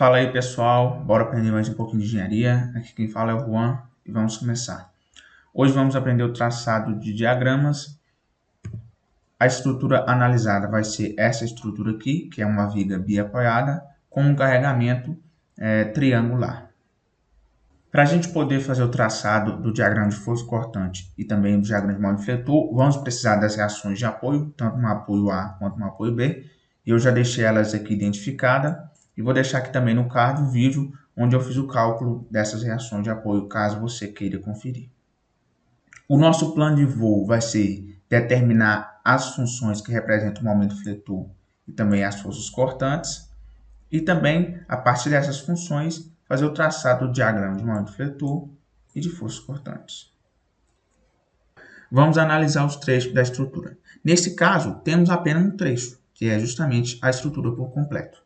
Fala aí pessoal, bora aprender mais um pouquinho de engenharia. Aqui quem fala é o Juan e vamos começar. Hoje vamos aprender o traçado de diagramas. A estrutura analisada vai ser essa estrutura aqui, que é uma viga biapoiada com um carregamento triangular. Para a gente poder fazer o traçado do diagrama de força cortante e também do diagrama de molde fletor, vamos precisar das reações de apoio, tanto no apoio A quanto no apoio B. E eu já deixei elas aqui identificadas. E vou deixar aqui também no card o vídeo onde eu fiz o cálculo dessas reações de apoio, caso você queira conferir. O nosso plano de voo vai ser determinar as funções que representam o momento fletor e também as forças cortantes. E também, a partir dessas funções, fazer o traçado do diagrama de momento fletor e de forças cortantes. Vamos analisar os trechos da estrutura. Nesse caso, temos apenas um trecho, que é justamente a estrutura por completo.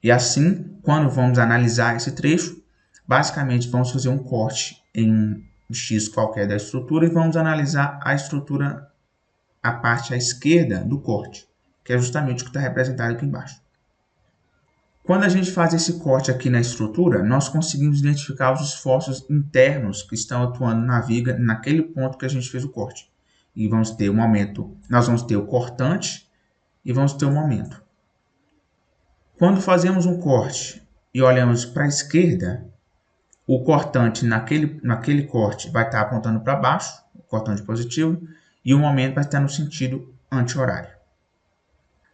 E assim, quando vamos analisar esse trecho, basicamente vamos fazer um corte em um X qualquer da estrutura e vamos analisar a estrutura, a parte à esquerda do corte, que é justamente o que está representado aqui embaixo. Quando a gente faz esse corte aqui na estrutura, nós conseguimos identificar os esforços internos que estão atuando na viga naquele ponto que a gente fez o corte. E vamos ter o momento, nós vamos ter o cortante e vamos ter o momento. Quando fazemos um corte e olhamos para a esquerda, o cortante naquele corte vai estar apontando para baixo, o cortante positivo, e o momento vai estar no sentido anti-horário.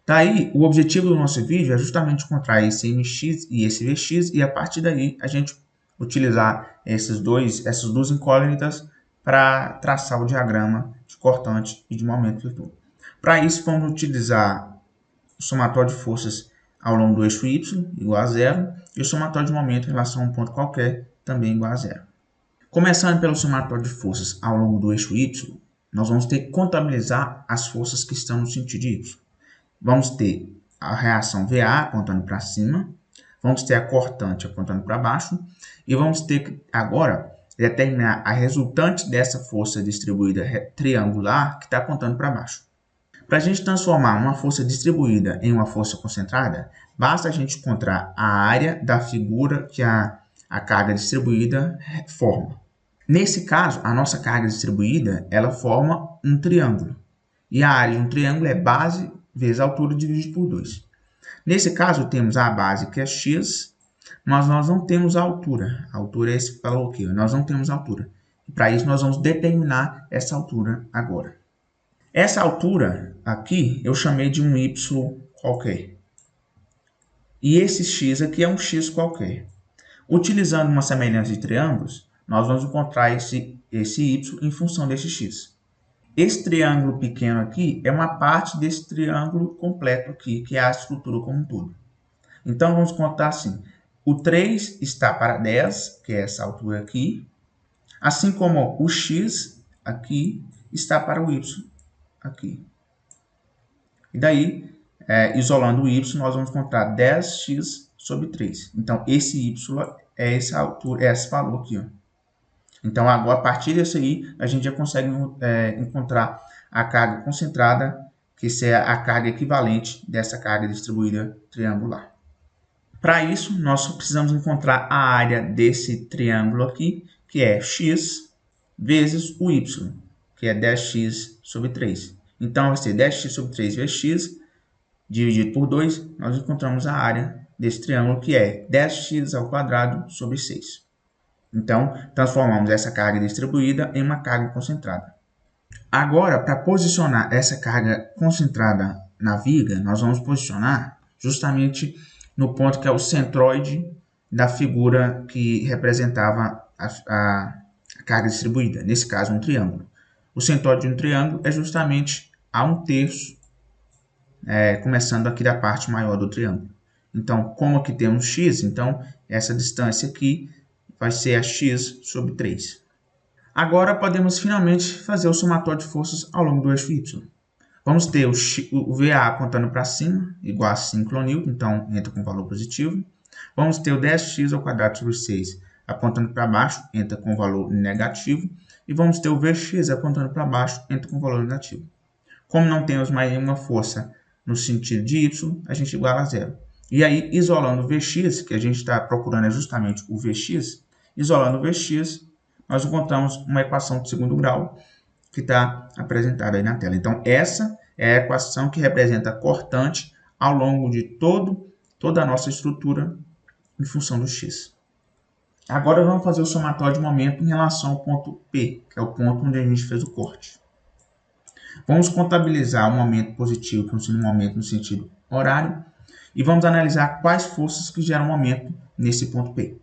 Daí, o objetivo do nosso vídeo é justamente encontrar esse MX e esse VX, e a partir daí a gente utilizar essas duas incógnitas para traçar o diagrama de cortante e de momento fletor. Para isso, vamos utilizar o somatório de forças ao longo do eixo Y, igual a zero, e o somatório de momento em relação a um ponto qualquer, também igual a zero. Começando pelo somatório de forças ao longo do eixo Y, nós vamos ter que contabilizar as forças que estão no sentido de Y. Vamos ter a reação VA apontando para cima, vamos ter a cortante apontando para baixo, e vamos ter que agora determinar a resultante dessa força distribuída triangular que está apontando para baixo. Para a gente transformar uma força distribuída em uma força concentrada, basta a gente encontrar a área da figura que a carga distribuída forma. Nesse caso, a nossa carga distribuída ela forma um triângulo. E a área de um triângulo é base vezes a altura dividido por 2. Nesse caso, temos a base que é x, mas nós não temos a altura. A altura é esse valor aqui, nós não temos a altura. E para isso, nós vamos determinar essa altura agora. Essa altura aqui eu chamei de um y qualquer. E esse x aqui é um x qualquer. Utilizando uma semelhança de triângulos, nós vamos encontrar esse y em função desse x. Esse triângulo pequeno aqui é uma parte desse triângulo completo aqui, que é a estrutura como um todo. Então, vamos contar assim. O 3 está para 10, que é essa altura aqui. Assim como o x aqui está para o y aqui. E daí, isolando o y, nós vamos encontrar 10x sobre 3. Então, esse y é essa altura, é esse valor aqui, ó. Então, agora, a partir disso aí, a gente já consegue encontrar a carga concentrada, que é a carga equivalente dessa carga distribuída triangular. Para isso, nós só precisamos encontrar a área desse triângulo aqui, que é x vezes o y, que é 10x sobre 3. Então, vai ser 10x sobre 3 vezes x, dividido por 2, nós encontramos a área desse triângulo, que é 10x ao quadrado sobre 6. Então, transformamos essa carga distribuída em uma carga concentrada. Agora, para posicionar essa carga concentrada na viga, nós vamos posicionar justamente no ponto que é o centroide da figura que representava a carga distribuída, nesse caso um triângulo. O centroide de um triângulo é justamente a 1/3, começando aqui da parte maior do triângulo. Então, como aqui temos x, então essa distância aqui vai ser a x sobre 3. Agora podemos finalmente fazer o somatório de forças ao longo do eixo y. Vamos ter o VA apontando para cima, igual a 5 kN, então entra com valor positivo. Vamos ter o 10x ao quadrado sobre 6 apontando para baixo, entra com valor negativo. E vamos ter o Vx apontando para baixo, entra com valor negativo. Como não temos mais nenhuma força no sentido de y, a gente iguala a zero. E aí, isolando o Vx, que a gente está procurando é justamente o Vx, isolando o Vx, nós encontramos uma equação de segundo grau que está apresentada aí na tela. Então, essa é a equação que representa a cortante ao longo de toda a nossa estrutura em função do x. Agora, vamos fazer o somatório de momento em relação ao ponto P, que é o ponto onde a gente fez o corte. Vamos contabilizar o momento positivo, que é um momento no sentido horário, e vamos analisar quais forças que geram momento nesse ponto P.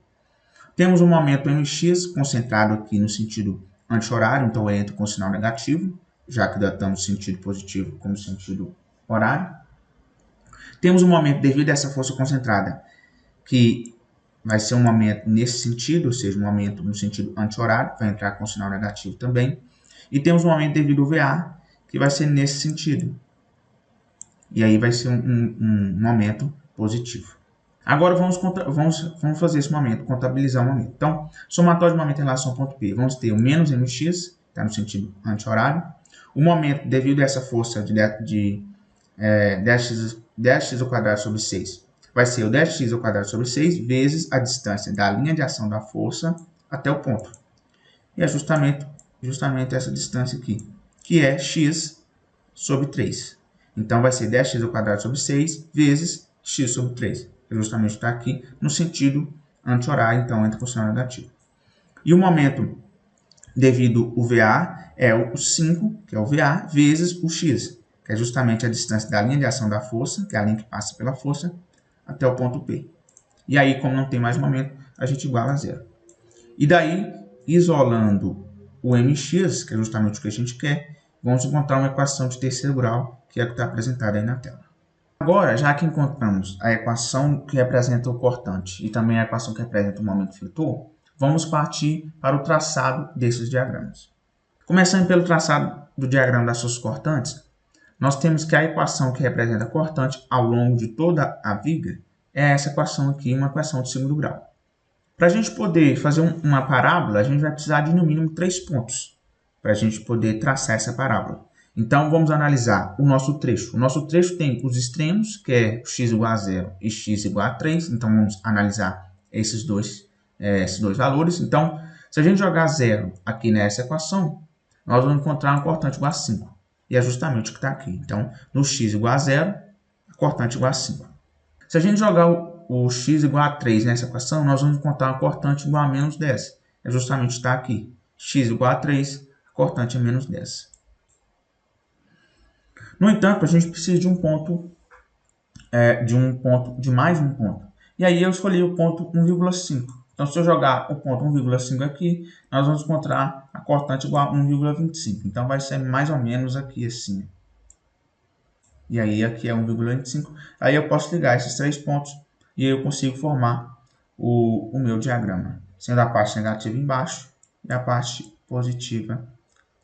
Temos um momento mx concentrado aqui no sentido anti-horário, então eu entro com sinal negativo, já que datamos o sentido positivo como sentido horário. Temos um momento devido a essa força concentrada, que vai ser um momento nesse sentido, ou seja, um momento no sentido anti-horário, vai entrar com sinal negativo também. E temos um momento devido ao VA, que vai ser nesse sentido. E aí vai ser um momento positivo. Agora vamos fazer esse momento, contabilizar o momento. Então, somatório de momento em relação ao ponto P. Vamos ter o menos mx, está no sentido anti-horário. O momento devido a essa força de 10x ao quadrado sobre 6 vai ser o 10x ao quadrado sobre 6 vezes a distância da linha de ação da força até o ponto. E é justamente essa distância aqui, que é x sobre 3. Então, vai ser 10x ao quadrado sobre 6 vezes x sobre 3. Justamente está aqui no sentido anti-horário, então entra com sinal negativo. E o momento devido ao VA é o 5, que é o VA, vezes o x, que é justamente a distância da linha de ação da força, que é a linha que passa pela força, até o ponto P. E aí, como não tem mais momento, a gente iguala a zero. E daí, isolando o mx, que é justamente o que a gente quer, vamos encontrar uma equação de terceiro grau, que é a que está apresentada aí na tela. Agora, já que encontramos a equação que representa o cortante e também a equação que representa o momento fletor, vamos partir para o traçado desses diagramas. Começando pelo traçado do diagrama das suas cortantes, nós temos que a equação que representa a cortante ao longo de toda a viga é essa equação aqui, uma equação de segundo grau. Para a gente poder fazer uma parábola, a gente vai precisar de no mínimo 3 pontos para a gente poder traçar essa parábola. Então, vamos analisar o nosso trecho. O nosso trecho tem os extremos, que é x igual a 0 e x igual a 3. Então, vamos analisar esses dois valores. Então, se a gente jogar 0 aqui nessa equação, nós vamos encontrar uma cortante igual a 5. E é justamente o que está aqui. Então, no x igual a 0, a cortante igual a 5. Se a gente jogar o x igual a 3 nessa equação, nós vamos encontrar uma cortante igual a menos 10. É justamente está aqui. X igual a 3, a cortante é menos 10. No entanto, a gente precisa de de mais um ponto. E aí eu escolhi o ponto 1,5. Então, se eu jogar o ponto 1,5 aqui, nós vamos encontrar a cortante igual a 1,25. Então, vai ser mais ou menos aqui assim. E aí aqui é 1,25. Aí eu posso ligar esses 3 pontos e eu consigo formar o meu diagrama. Sendo a parte negativa embaixo e a parte positiva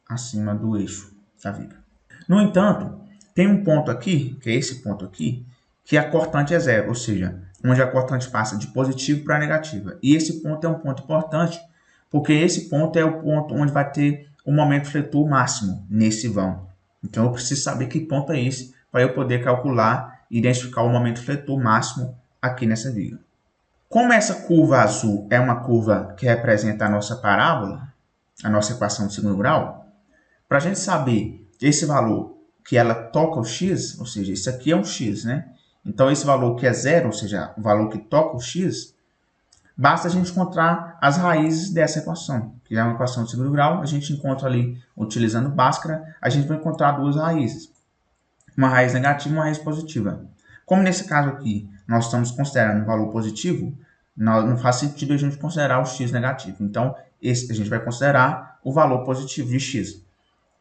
acima do eixo da viga. No entanto, tem um ponto aqui, que é esse ponto aqui, que a cortante é zero, ou seja, onde a cortante passa de positivo para negativa. E esse ponto é um ponto importante, porque esse ponto é o ponto onde vai ter o momento fletor máximo nesse vão. Então, eu preciso saber que ponto é esse para eu poder calcular e identificar o momento fletor máximo aqui nessa viga. Como essa curva azul é uma curva que representa a nossa parábola, a nossa equação de segundo grau, para a gente saber esse valor que ela toca o x, ou seja, isso aqui é um x, né? Então, esse valor que é zero, ou seja, o valor que toca o x, basta a gente encontrar as raízes dessa equação, que é uma equação de segundo grau. A gente encontra ali, utilizando Bhaskara, a gente vai encontrar duas raízes. Uma raiz negativa e uma raiz positiva. Como nesse caso aqui, nós estamos considerando um valor positivo, não faz sentido a gente considerar o x negativo. Então, a gente vai considerar o valor positivo de x.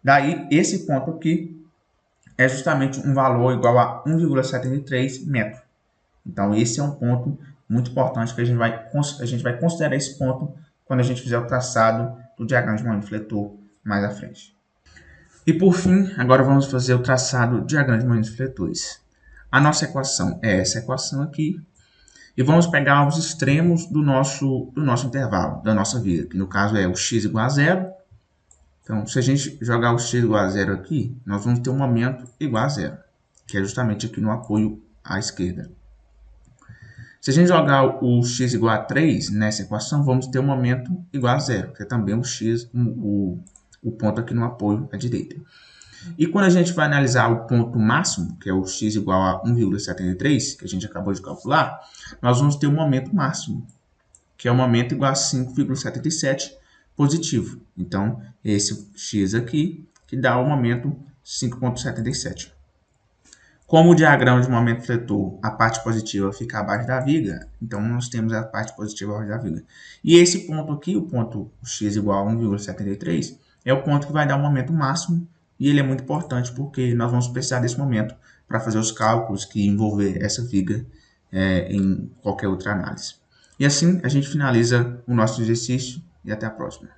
Daí, esse ponto aqui é justamente um valor igual a 1,73 metro. Então, esse é um ponto muito importante que a gente vai considerar esse ponto quando a gente fizer o traçado do diagrama de momento fletor mais à frente. E por fim, agora vamos fazer o traçado do diagrama de momentos fletores. A nossa equação é essa equação aqui. E vamos pegar os extremos do nosso intervalo, da nossa viga, que no caso é o x igual a 0. Então, se a gente jogar o x igual a 0 aqui, nós vamos ter um momento igual a 0, que é justamente aqui no apoio à esquerda. Se a gente jogar o x igual a 3 nessa equação, vamos ter um momento igual a zero, que é também o x, o ponto aqui no apoio à direita. E quando a gente vai analisar o ponto máximo, que é o x igual a 1,73, que a gente acabou de calcular, nós vamos ter um momento máximo, que é o momento igual a 5,77 positivo. Então, esse x aqui, que dá o momento 5,77. Como o diagrama de momento fletor, a parte positiva fica abaixo da viga, então nós temos a parte positiva abaixo da viga. E esse ponto aqui, o ponto x igual a 1,73, é o ponto que vai dar o momento máximo, e ele é muito importante porque nós vamos precisar desse momento para fazer os cálculos que envolver essa viga em qualquer outra análise. E assim a gente finaliza o nosso exercício e até a próxima.